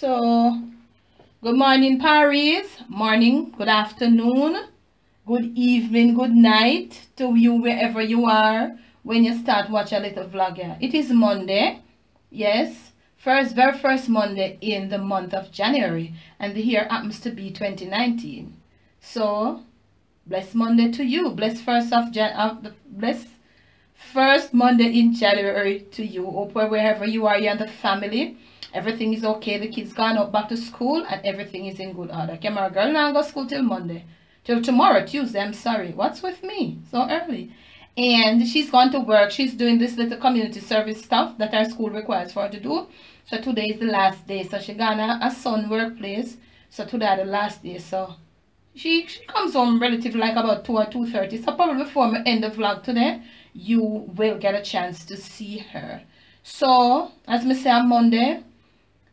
So, good morning, Paris. Morning, good afternoon, good evening, good night to you wherever you are when you start watch a little vlog here. It is Monday, yes, very first Monday in the month of January, and the year happens to be 2019. So, blessed Monday to you. Blessed first Monday in January to you. Hope wherever you are, you and the family, everything is okay. The kids gone up back to school and everything is in good order. Camera girl now go to school till Monday. Till tomorrow, Tuesday, I'm sorry. What's with me? So early. And she's gone to work. She's doing this little community service stuff that our school requires for her to do. So today is the last day. So she gone to her son workplace. So today the last day. So she comes home relatively like about 2 or 2:30. So probably before I end the vlog today, you will get a chance to see her. So, as me say on Monday,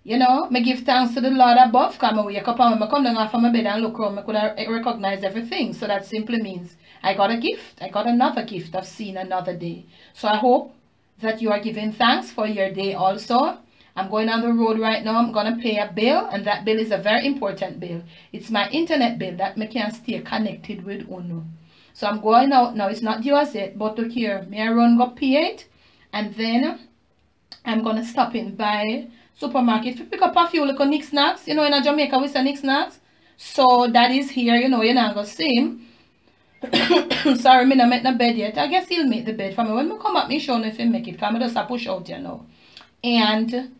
you know, me give thanks to the Lord above. Because I wake up and when I come down off of my bed and look around, I could recognize everything. So that simply means I got a gift. I got another gift of seeing another day. So I hope that you are giving thanks for your day also. I'm going on the road right now. I'm going to pay a bill, and that bill is a very important bill. It's my internet bill that me can stay connected with Uno. So I'm going out now. It's not due as yet, but look here. Me I run go pay it, and then I'm going to stop in by supermarket to pick up a few little knickknacks. You know, in Jamaica we say knickknacks. So that is here, you know, you're not going to see him. Sorry, me not make the bed yet. I guess he'll make the bed for me. When me come back, me show him if he make it. Because I just push out here now. And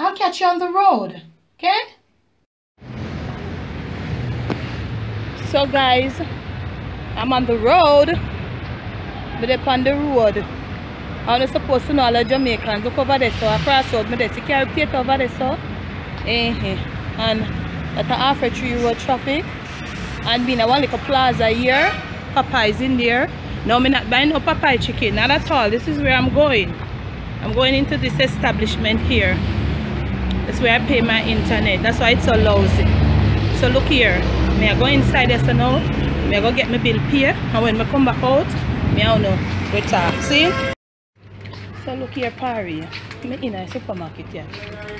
I'll catch you on the road. Okay? So guys, I'm on the road. But up on the road. I'm not supposed to know all the Jamaicans look over there. So I cross road. I there. See carry plate over there. So. And that's a half a 3 road traffic. And being a one little plaza here. Popeye's in there. Now I'm not buying no Popeye chicken. Not at all. This is where I'm going. I'm going into this establishment here. That's where I pay my internet. That's why it's so lousy. So look here. May I go inside there so now. May I go get my bill paid. And when I come back out, may I know we talk. See? So look here, Parry. I'm in a supermarket here.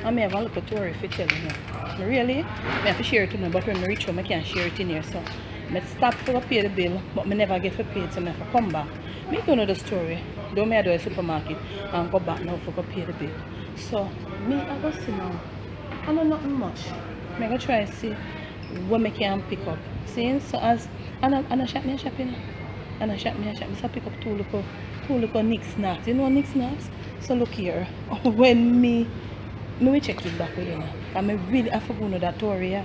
I may have a look at tour if you tell me. Really? I have to share it to me, but when I reach home, I can't share it in here. So I stop to pay the bill, but I never get to pay it, so I have to come back. I don't know the story. Don't I do a supermarket and go back now for to pay the bill. So I go see now. I know nothing much. I go try to see what I can pick up. See? So as and I shop me shopping. And I shop me. So I pick up two little knickknacks. You know knickknacks? So look here. When me will check it back with you now. I really have to go to that story. Yeah.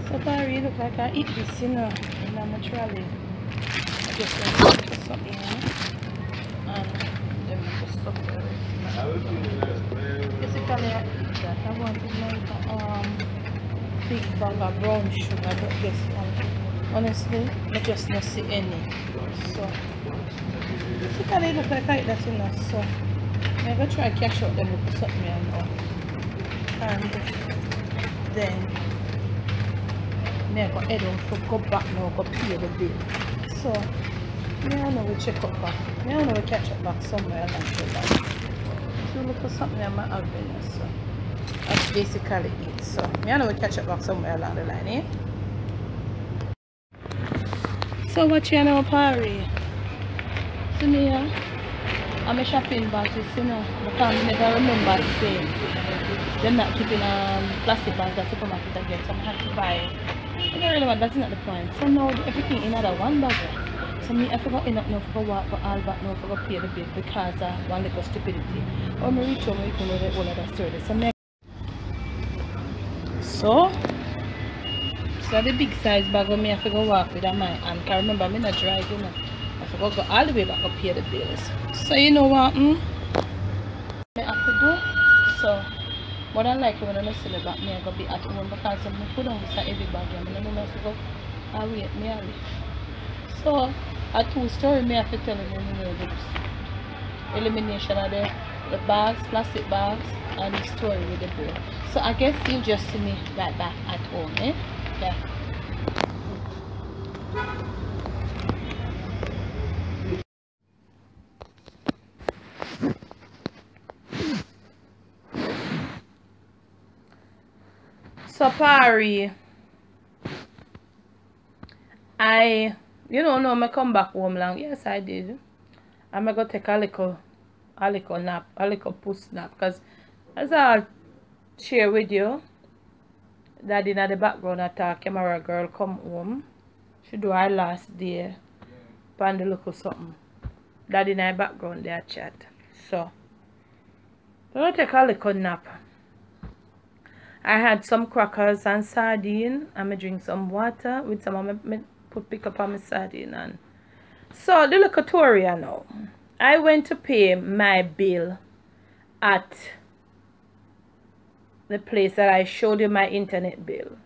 So Barry, look like I eat this, you know, naturally. I just want to put something in and then I just stop there. Basically I eat that. I wanted like a big bag of brown sugar, but this one, honestly, I just not see any. So basically look like I eat that, you know. So I'm going to try to cash out them with something I know. And then I go head out to go back now, go pay the bill. So, I don't know we check up back. I don't know we catch up back somewhere along the line. So look for something I might have in there. So that's basically it. So, I don't know we catch up back somewhere along the line, eh? So what you know, Parry? See me here? I'm a shopping bag, you know, because I never remember saying they're not keeping plastic bags at the supermarket again, so I have to buy. I don't really want, that's not the point. So now everything in another one bag. So me I forgot enough now for walk for all back now for pay the bill because of one little stupidity. Or me reach home and know the whole of that story. So the big size bag of me I forgot walk with my hand. Because remember me not drive, you know. I forgot go all the way back up pay the bills. So you know what I have to do? So what I like when I see the back, me I go be at home because I put on this heavy bag and I don't know if I go wait, me I leave. So a 2-story me I have to tell them the elimination of the bags, plastic bags and the story with the bill. So I guess you just see me like that at home, eh? Yeah. So Pari, you don't know, I come back home long. Yes, I did. I'm gonna take a little nap, a little puss nap, because as I'll share with you, that in the background I talk, camera girl come home. She do her last day, find the little something. That in the background they chat. So I'm gonna take a little nap. I had some crackers and sardine. I'm gonna drink some water with some of my pick up on my sardine. And so the little tutorial now. I went to pay my bill at the place that I showed you my internet bill.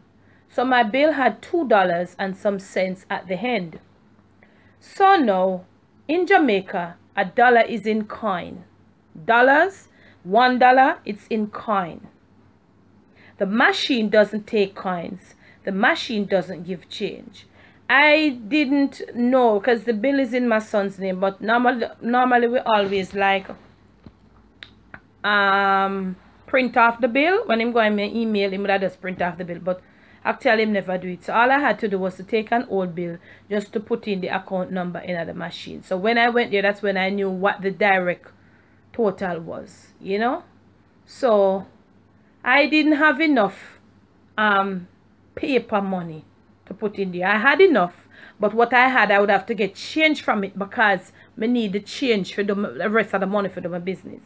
So my bill had $2 and some cents at the end. So now in Jamaica, $1 is in coin. Dollars, $1, it's in coin. The machine doesn't take coins. The machine doesn't give change. I didn't know because the bill is in my son's name, but normally we always like print off the bill. When I'm going to email him, I just print off the bill, but actually him never do it. So all I had to do was to take an old bill just to put in the account number in the machine. So when I went there, that's when I knew what the direct total was, you know. So I didn't have enough paper money to put in there. I had enough, but what I had, I would have to get change from it because I need the change for the rest of the money for my business.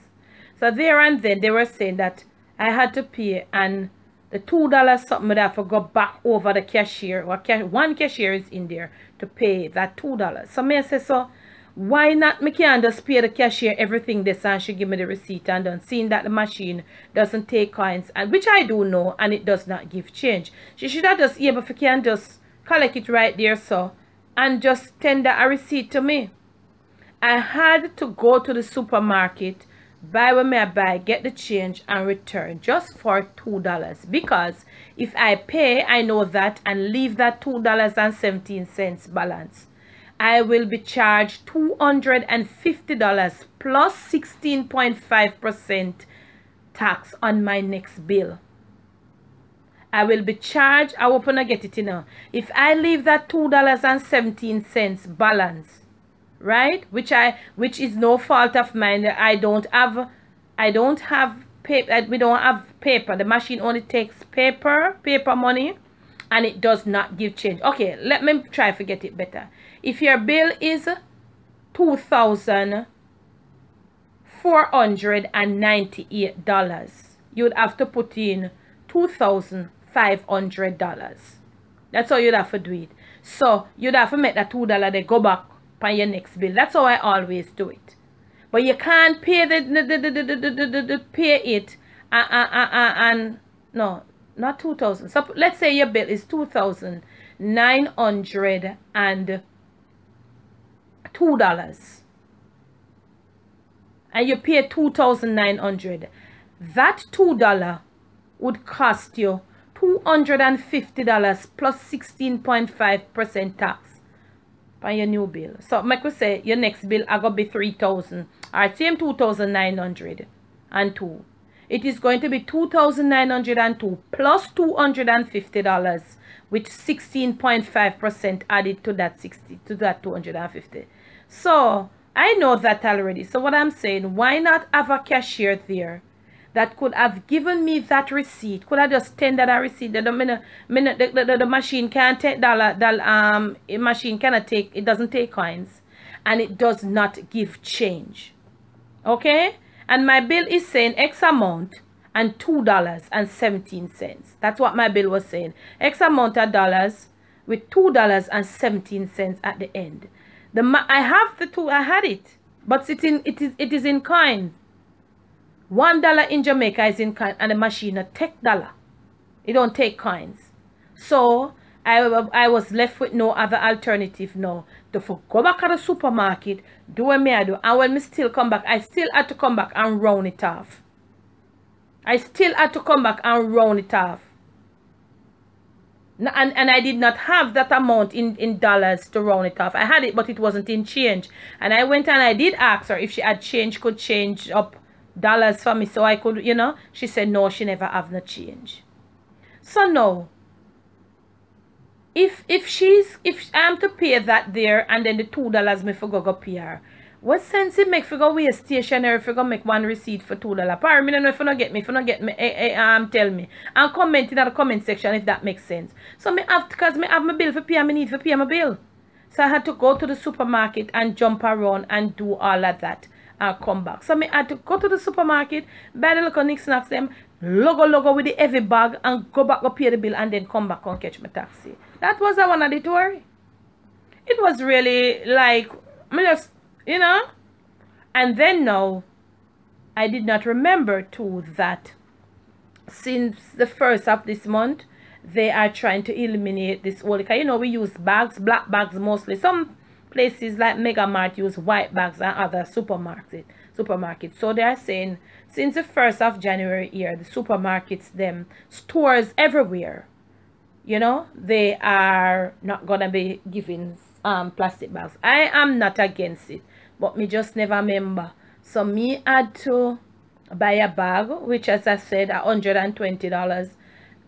So there and then they were saying that I had to pay, and the $2 something would have to go back over the cashier, or one cashier is in there to pay that $2. So me say, so why not me can't just pay the cashier everything this and she give me the receipt and done, seeing that the machine doesn't take coins, and which I do know, and it does not give change. She should have just able if you can just collect it right there, so, and just tender a receipt to me. I had to go to the supermarket, buy what I buy, get the change and return just for $2, because if I pay, I know that, and leave that $2.17 balance, I will be charged $250 plus 16.5% tax on my next bill. I will be charged. I will get it, you know. If I leave that $2.17 balance, right, which is no fault of mine. I don't have paper. We don't have paper. The machine only takes paper money, and it does not give change. Okay, let me try to get it better. If your bill is $2,498, you'd have to put in $2,500. That's how you'd have to do it. So you'd have to make that $2 they go back on your next bill. That's how I always do it. But you can't pay pay it and no, not 2,000. So let's say your bill is $2,902, and you pay $2,900. That $2 would cost you $250 plus 16.5% tax on your new bill. So like we say, your next bill are going to be $3,000, or same $2,902. It is going to be $2,902 plus $250 with 16.5% added to that $250. So I know that already. So what I'm saying, why not have a cashier there that could have given me that receipt? Could I just tender that receipt? The machine can't take machine cannot take, it doesn't take coins, and it does not give change. Okay? And my bill is saying X amount and $2.17. That's what my bill was saying. X amount of dollars with $2.17 at the end. I have the two, I had it, but it is in coin. $1 in Jamaica is in coin, and the machine take dollar. It don't take coins. So I was left with no other alternative now. To go back to the supermarket, do what I do, and when me still come back, I still had to come back and round it off. I still had to come back and round it off. And I did not have that amount in dollars to round it off. I had it, but it wasn't in change. And I went and I did ask her if she had change, could change up dollars for me so I could, you know. She said no, she never have no change. So no. If I'm to pay that there and then the $2 me for go pay her, what sense it make for go waste stationery for go make one receipt for $2? Par me no know if you not get me, tell me. And comment in the comment section if that makes sense. So me have, because me have my bill for pay, me need for pay my bill. So I had to go to the supermarket and jump around and do all of that and come back. So me had to go to the supermarket, buy the little knickknacks them, logo with the heavy bag and go back, go pay the bill and then come back and catch my taxi. That was a one of the tour. It was really like, me just, you know. And then now, I did not remember too that since the 1st of this month, they are trying to eliminate this whole, because you know we use bags, black bags mostly. Some places like Mega Mart use white bags and other supermarkets. So they are saying since the 1st of January here, the supermarkets, them stores everywhere, you know, they are not gonna be giving plastic bags. I am not against it, but me just never remember. So me had to buy a bag, which as I said, $120.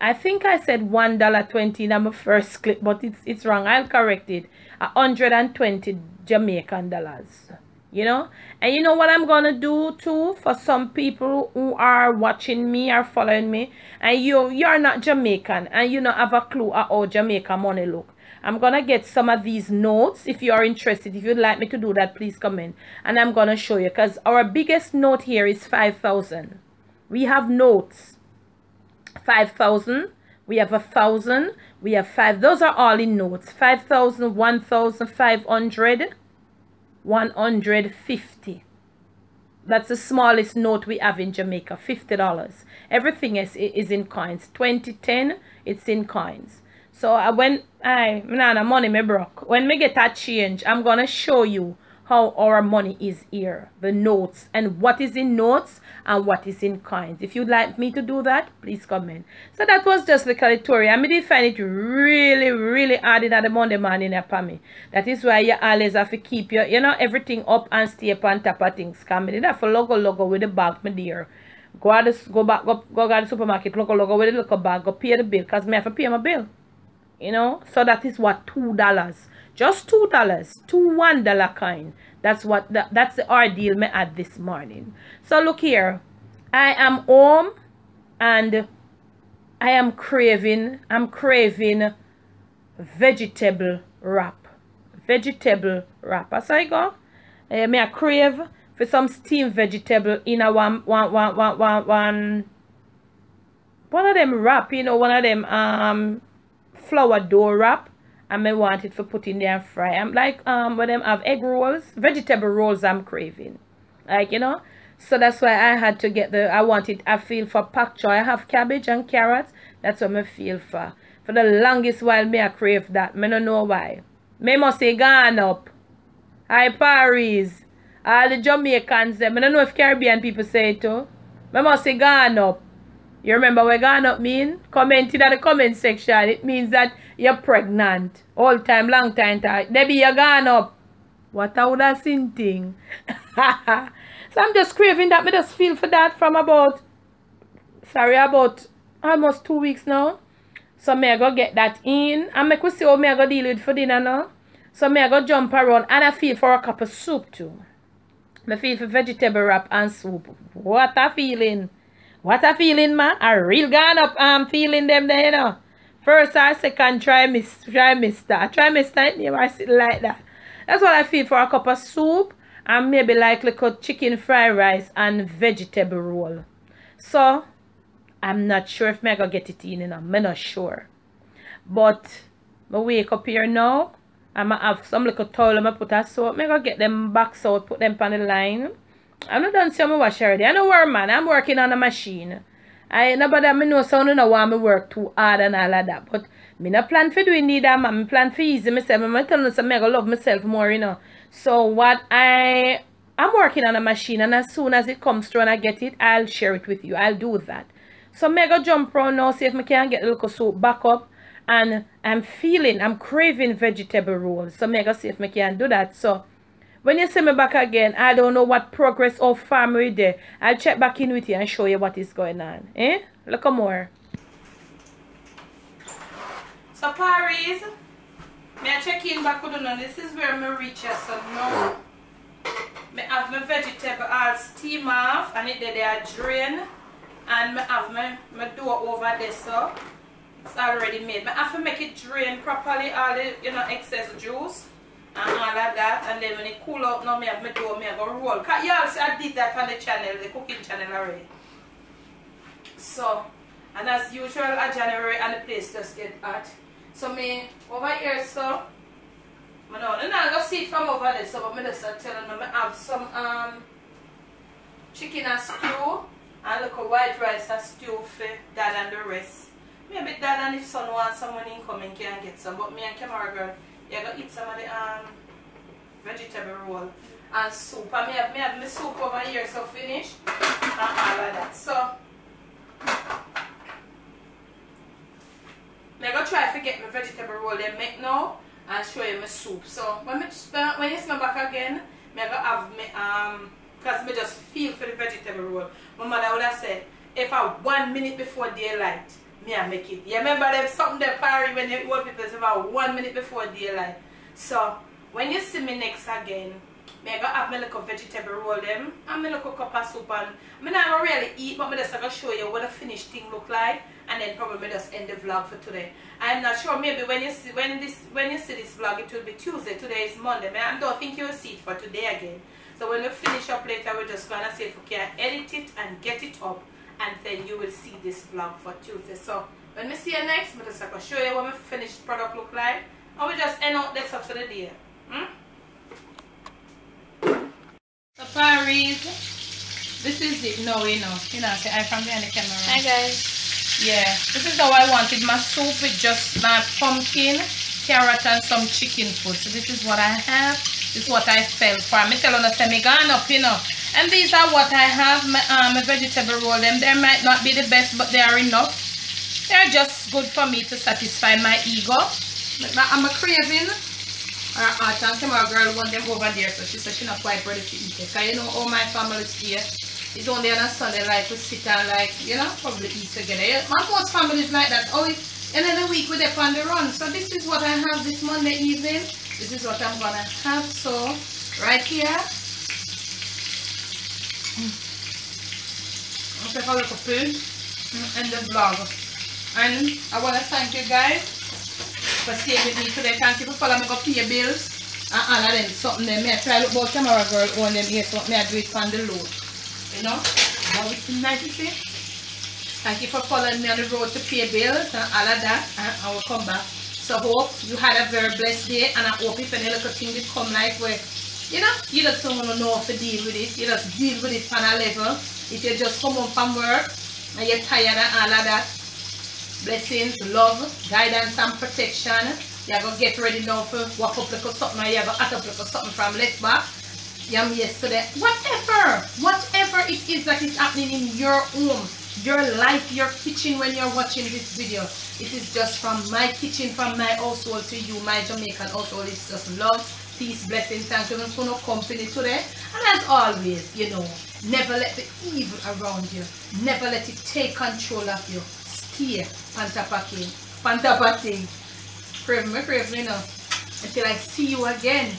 I think I said $1.20 in my first clip, but it's wrong. I'll correct it. 120 Jamaican dollars. You know? And you know what I'm gonna do too for some people who are watching me or following me, and you're not Jamaican and you don't have a clue at how Jamaican money look. I'm gonna get some of these notes. If you are interested, if you'd like me to do that, please comment. And I'm gonna show you, because our biggest note here is 5,000. We have notes 5,000, we have 1,000, we have 5. Those are all in notes. 5,000, 1,500, 150. That's the smallest note we have in Jamaica, $50. Everything is in coins. 2010, it's in coins. So when money me broke, when me get that change, I'm gonna show you how our money is here, the notes, and what is in notes and what is in coins. If you'd like me to do that, please comment. So that was just the tutorial. I did find it really hard in the Monday morning for me. That is why you always have to keep your, you know, everything up and stay up on top of things. Come in that for logo with the bag, my dear. Go to the supermarket, logo with the little bag, go pay the bill, because me have to pay my bill. You know, so that is what $2. Just $2, $1 coin. That's what that's the ordeal me had this morning. So look here, I am home and I am craving. I'm craving vegetable wrap. Vegetable wrap. As I go, me I crave for some steamed vegetable in a one of them wrap. You know, one of them flour dough wrap. And I want it for put in there and fry. I'm like, when them have egg rolls, vegetable rolls I'm craving. Like, you know. So that's why I had to get I feel for pak choy. I have cabbage and carrots. That's what I feel for. For the longest while, me I crave that. I don't know why. Me must say gone up. Hi Paris. All the Jamaicans, I don't know if Caribbean people say it too. I must say gone up. You remember what gone up mean? Comment in the comment section. It means that you're pregnant. All time, long time. Debbie, you're gone up. What I would have seen thing. So I'm just craving that. I just feel for that from about almost 2 weeks now. So me I go get that in. And make we see how me I go deal with for dinner now. So me I go jump around. And I feel for a cup of soup too. I feel for vegetable wrap and soup. What a feeling. What a feeling, man. I real gone up. I'm feeling them there, you know. First or second trimester. Trimester, you know, sit like that. That's what I feel for a cup of soup. And maybe like little chicken fried rice and vegetable roll. So, I'm not sure if I'm going to get it in, you know. I'm not sure. But, I wake up here now. I'm going to have some little towel. I'm going to put a soap. I'm going to get them box out, put them on the line. I'm not done seeing my wash already. I know where, man. I'm working on a machine. Nobody I know so I don't want me work too hard and all of that. But me not plan for doing neither, man. I plan for easy myself. I'm telling you something, I love myself more, you know. So what I'm working on a machine, and as soon as it comes through and I get it, I'll share it with you. I'll do that. So I'm going to jump around now, see if I can get a little soup back up. And I'm craving vegetable rolls. So I'm going to see if I can do that. So when you see me back again, I don't know what progress or farm we're there. I'll check back in with you and show you what is going on. Look more. So Paris, I check in back with you. This is where I reach here. So now I have my vegetable all steam off and they are drain. And I have my dough over there, so it's already made. I have to make it drain properly, all the excess juice and all of that. And then when it cool out, now I have my dough, I go roll. Cause y'all see I did that on the channel, the cooking channel already. So, and as usual, at January and the place just get hot. So me over here, so I'm not gonna see it from over there, so but I just telling them I have some chicken and stew. And look at white rice and stew for Dad and the rest. Maybe Dad and if son wants someone incoming can get some. But me and camera girl, you gotta eat some of the vegetable roll and soup. And me have my soup over here, so finish. And all of that. So I'm gonna try to get my vegetable roll then make now and show you my soup. So when you see me back again, I'm gonna have my because I just feel for the vegetable roll. My mother would have said, if I 1 minute before daylight, I make it. You remember them something there, Parry, when the old people say about 1 minute before daylight. So when you see me next again, I go have my little vegetable roll them and my little cup of soup, and I'm not gonna really eat, but I'm just gonna show you what the finished thing look like, and then probably just end the vlog for today. I'm not sure, maybe when you see this vlog it will be Tuesday. Today is Monday. I don't think you'll see it for today again. So when we finish up later, we're just gonna see if we can edit it and get it up, and then you will see this vlog for Tuesday. So when we see you next, I'm just gonna show you what my finished product look like, and we just end out this up for the day. So Paris, this is it now, say I'm from behind the camera. Hi guys. Yeah, this is how I wanted my soup with just my pumpkin, carrot and some chicken food. So this is what I have. This is what I felt for. I'm telling you, I'm gone up, And these are what I have, my vegetable roll. They might not be the best, but they are enough. They are just good for me to satisfy my ego. I'm a craving. Our camera girl want them over there, so she said she's not quite ready to eat it. Because all my family's here. It's only on a Sunday like we sit and probably eat together. Most families like that. And then the week we're there on the run. So this is what I have this Monday evening. This is what I'm gonna have. So right here, I'll take a little spoon and the vlog. And I wanna thank you guys for staying with me today. Thank you for following me, go pay your bills and all of them. Something there. I try to look about camera girl on them here, so I do it on the load. That was nice to see. Thank you for following me on the road to pay bills and all of that, and I will come back. So hope you had a very blessed day, and I hope if any little thing will come like where, you just don't want to know how to deal with it. You just deal with it on a level. If you just come home from work and you're tired and all of that, blessings, love, guidance and protection. You're going to get ready now for walk up like something, or you're going to act up like something from left back. Yesterday, whatever it is that is happening in your home, your life, your kitchen when you're watching this video, it is just from my kitchen, from my household to you, my Jamaican household. It's just love, peace, blessing, thank you for no company today. And as always, never let the evil around you, never let it take control of you. Stay pantapacking, crave me, until I see you again.